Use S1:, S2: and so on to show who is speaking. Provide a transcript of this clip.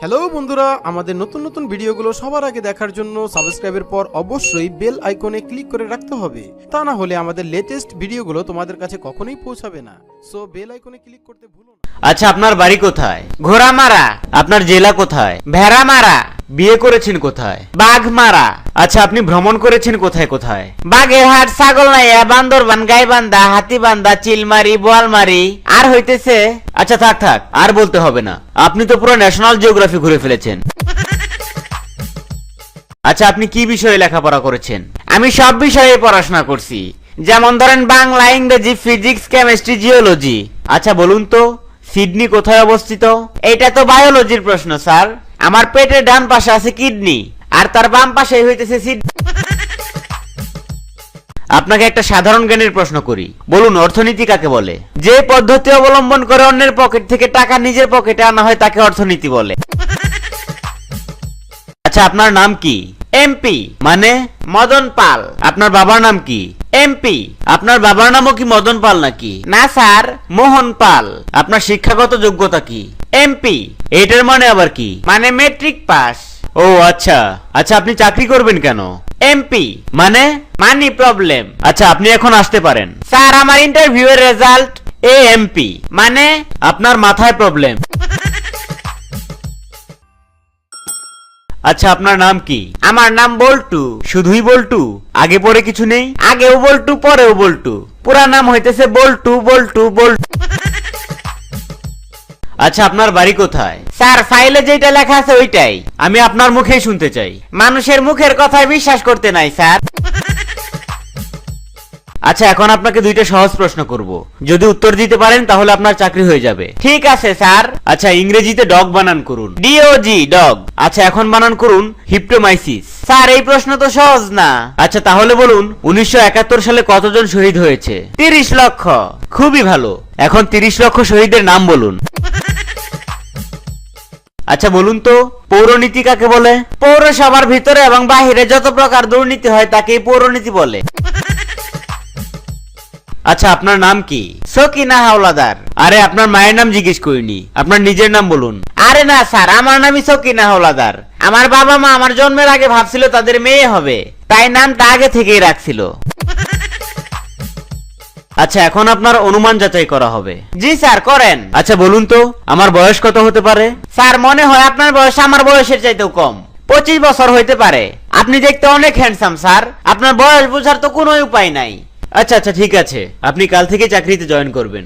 S1: Hello বন্ধুরা, আমাদের নতুন নতুন ভিডিওগুলো সবার আগে দেখার জন্য সাবস্ক্রাইবের পর অবশ্যই বেল আইকনে ক্লিক করে রাখতে হবে। তা না হলে আমাদের লেটেস্ট ভিডিওগুলো তোমাদের কাছে কখনোই পৌঁছাবে না। সো বেল আইকনে ক্লিক করতে ভুলো না।
S2: আচ্ছা, আপনার বাড়ি কোথায়? ঘোড়ামারা। আপনার জেলা কোথায়? ভেড়ামারা। বিয়ে করেছেন কোথায়? বাঘমারা। আচ্ছা, আপনি ভ্রমণ করেছেন কোথায় কোথায়? বাগেরহাট, ছাগলনাইয়া, বান্দরবান, গাইবান্ধা, হাতিবান্ধা, চিলমারি, বোয়ালমারি। আর হইতেছে? আচ্ছা থাক থাক, আর বলতে হবে না, আপনি তো পুরো ন্যাশনাল জিওগ্রাফি ঘুরে ফেলেছেন। আচ্ছা, আপনি কি বিষয়ে লেখাপড়া করেছেন? আমি সব বিষয়ে পড়াশোনা করছি, যেমন ধরেন বাংলা, ইংরেজি, ফিজিক্স, কেমিস্ট্রি, জিওলজি। আচ্ছা বলুন তো, সিডনি কোথায় অবস্থিত? এটা তো বায়োলজির প্রশ্ন স্যার। আমার পেটের ডান পাশে আছে কিডনি, আর তার বাম পাশে হইতেছে সিডনি। আপনাকে একটা সাধারণ জ্ঞানের প্রশ্ন করি, বলুন অর্থনীতি কাকে বলে? যে পদ্ধতি অবলম্বন করে অন্যের পকেট থেকে টাকা নিজের পকেটে আনা হয় তাকে অর্থনীতি বলে। আচ্ছা, আপনার নাম কি? এমপি মানে মদন পাল। আপনার বাবার নাম কি? এমপি। আপনার বাবার নামও কি মদন পাল নাকি? না স্যার, মোহন পাল। আপনার শিক্ষাগত যোগ্যতা কি? এমপি। এটার মানে আবার কি? মানে মেট্রিক পাস। ও আচ্ছা। আচ্ছা, আপনি চাকরি করবেন কেন? এমপি মানে মানি প্রবলেম। আচ্ছা, আপনি এখন আসতে পারেন। স্যার, আমার ইন্টারভিউ এর রেজাল্ট এমপি মানে আপনার মাথায় প্রবলেম। আচ্ছা, আপনার নাম কি? আমার নাম বল্টু। শুধুই বল্টু? আগে পরে কিছু নেই? আগেও বল্টু, পরেও বল্টু। পুরা নাম হইতেছে বল্টু বল্টু বল্টু। আচ্ছা, আপনার বাড়ি কোথায়? স্যার, ফাইলে যেটা লেখা আছে ওইটাই। আমি আপনার মুখেই শুনতে চাই। মানুষের মুখের কথায় বিশ্বাস করতে নাই স্যার। আচ্ছা, এখন আপনাকে দুইটা সহজ প্রশ্ন করব, যদি উত্তর দিতে পারেন তাহলে আপনার চাকরি হয়ে যাবে। ঠিক আছে স্যার। আচ্ছা, ইংরেজিতে ডগ বানান করুন। DOG dog. আচ্ছা, এখন বানান করুন হিপ্টোমাইসিস। স্যার, এই প্রশ্ন তো সহজ না। আচ্ছা, তাহলে বলুন 1971 সালে কতজন শহীদ হয়েছে? 30 লক্ষ। খুবই ভালো। এখন 30 লক্ষ শহীদের নাম বলুন। আচ্ছা বলুন তো, পৌরনীতি কাকে বলে? পৌরসভার ভিতরে এবং বাহিরে যত প্রকার দুর্নীতি হয় তাকেই পৌরনীতি বলে। আচ্ছা, আপনার নাম কি? সকিনা হাওলাদার। আরে, আপনার মায়ের নাম জিজ্ঞেস করিনি, আপনার নিজের নাম বলুন। আরে না স্যার, আমার নামই সকিনা হাওলাদার। আমার বাবা মা আমার জন্মের আগে ভাবছিল তাদের মেয়ে হবে, তাই নামটা আগে থেকেই রাখছিল। আচ্ছা, এখন আপনার অনুমান যাচাই করা হবে। জি স্যার, করেন। আচ্ছা বলুন তো, আমার বয়স কত হতে পারে? স্যার, মনে হয় আপনার বয়স আমার বয়সের চাইতেও কম। 25 বছর হইতে পারে। আপনি দেখতে অনেক হ্যান্ডসাম স্যার, আপনার বয়স বোঝার তো কোনো উপায় নাই। আচ্ছা আচ্ছা, ঠিক আছে, আপনি কাল থেকে চাকরিতে জয়েন করবেন।